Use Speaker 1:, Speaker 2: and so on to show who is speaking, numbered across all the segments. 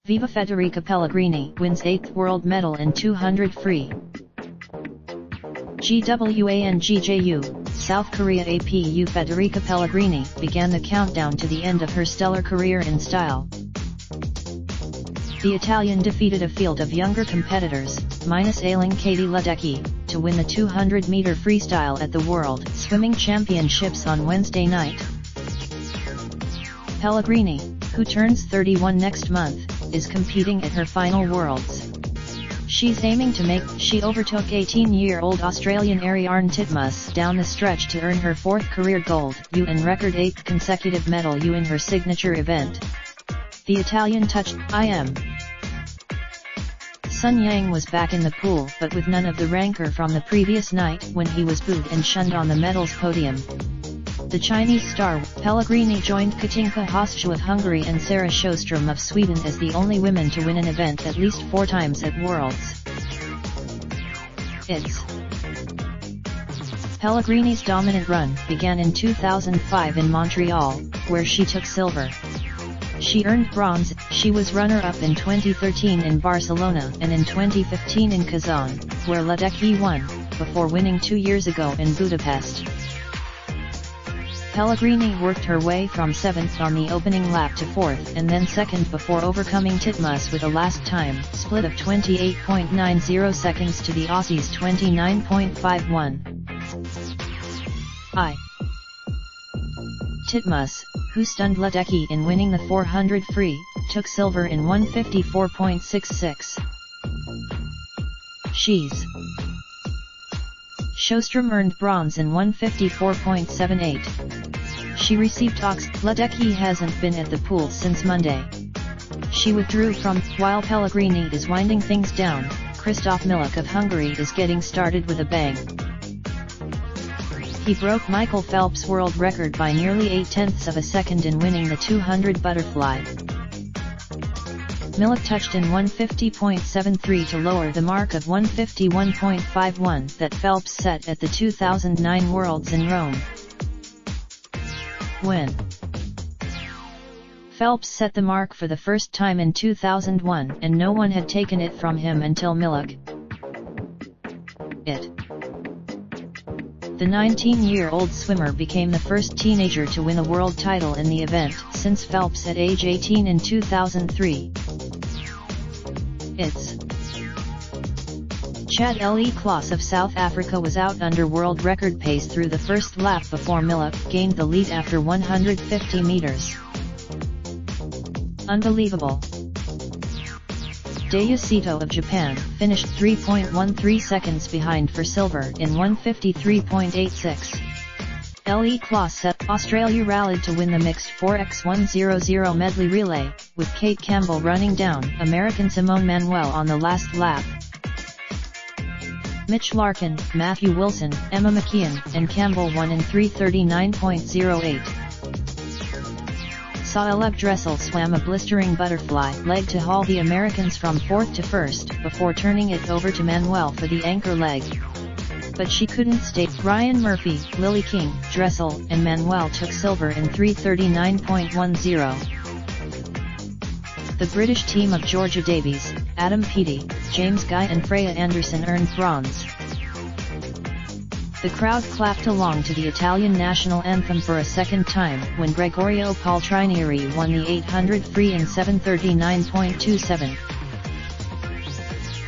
Speaker 1: Viva Federica Pellegrini wins 8th world medal in 200 free. GWANGJU, South Korea APU Federica Pellegrini began the countdown to the end of her stellar career in style. The Italian defeated a field of younger competitors, minus ailing Katie Ledecky, to win the 200-meter freestyle at the World Swimming Championships on Wednesday night. Pellegrini, who turns 31 next month, is competing at her final Worlds. She's aiming to make. She overtook 18-year-old Australian Ariarne Titmus down the stretch to earn her 4th career gold and record 8th consecutive medal in her signature event. The Italian touched IM. Sun Yang was back in the pool but with none of the rancor from the previous night when he was booed and shunned on the medals podium. The Chinese star, Pellegrini, joined Katinka Hoschu of Hungary and Sarah Sjöström of Sweden as the only women to win an event at least 4 times at Worlds. Pellegrini's dominant run began in 2005 in Montreal, where she took silver. She earned bronze. She was runner-up in 2013 in Barcelona and in 2015 in Kazan, where Ledecky won, before winning 2 years ago in Budapest. Pellegrini worked her way from 7th on the opening lap to 4th and then 2nd before overcoming Titmus with a last time split of 28.90 seconds to the Aussies' 29.51. Titmus, who stunned Ledecky in winning the 400 free, took silver in 154.66. Sjöström earned bronze in 154.78. She received talks. Ledecky hasn't been at the pool since Monday. She withdrew while Pellegrini is winding things down. Christoph Milak of Hungary is getting started with a bang. He broke Michael Phelps' world record by nearly 0.8 of a second in winning the 200 butterfly. Milak touched in 150.73 to lower the mark of 151.51 that Phelps set at the 2009 Worlds in Rome. When Phelps set the mark for the first time in 2001 and no one had taken it from him until Milak. The 19-year-old swimmer became the first teenager to win a world title in the event since Phelps at age 18 in 2003. Chad Le Klaas of South Africa was out under world record pace through the first lap before Milak gained the lead after 150 meters. Unbelievable. Daiyushito of Japan finished 3.13 seconds behind for silver in 153.86. Le Klaas set. Australia rallied to win the mixed 4x100 medley relay, with Kate Campbell running down American Simone Manuel on the last lap. Mitch Larkin, Matthew Wilson, Emma McKeon, and Campbell won in 3:39.08. Saeleb Dressel swam a blistering butterfly leg to haul the Americans from 4th to 1st before turning it over to Manuel for the anchor leg. But she couldn't stay. Ryan Murphy, Lily King, Dressel, and Manuel took silver in 3:39.10. The British team of Georgia Davies, Adam Peaty, James Guy and Freya Anderson earned bronze. The crowd clapped along to the Italian national anthem for a second time when Gregorio Paltrinieri won the 800 free in 7:39.27.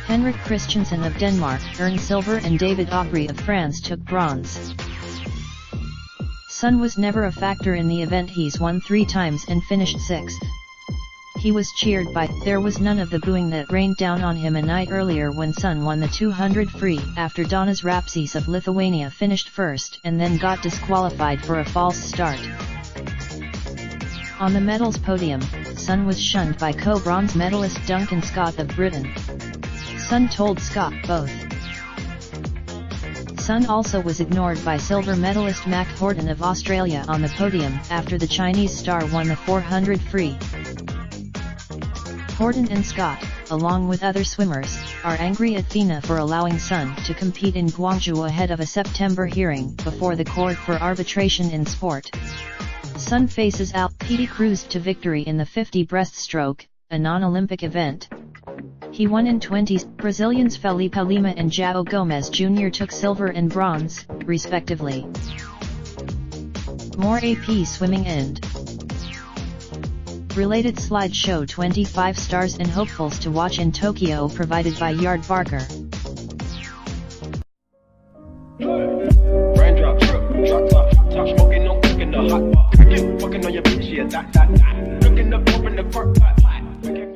Speaker 1: Henrik Christiansen of Denmark earned silver and David Aubry of France took bronze. Sun was never a factor in the event. He's won 3 times and finished 6th. He was cheered by. There was none of the booing that rained down on him a night earlier when Sun won the 200 free after Donas Rapsys of Lithuania finished 1st and then got disqualified for a false start. On the medals podium, Sun was shunned by co-bronze medalist Duncan Scott of Britain. Sun told Scott both. Sun also was ignored by silver medalist Mac Horton of Australia on the podium after the Chinese star won the 400 free. Horton and Scott, along with other swimmers, are angry at FINA for allowing Sun to compete in Guangzhou ahead of a September hearing before the Court for Arbitration in Sport. Sun faces Alpine Cruz to victory in the 50 breaststroke, a non-Olympic event. He won in 20s. Brazilians Felipe Lima and João Gomes Jr. took silver and bronze, respectively. More AP swimming and related slideshow. 25 stars and hopefuls to watch in Tokyo provided by Yard Barker.
Speaker 2: Raindrop, drop top smoking, no cooking the hot pot. Fucking on your bitch, yeah, that. Looking up, open the park, pot.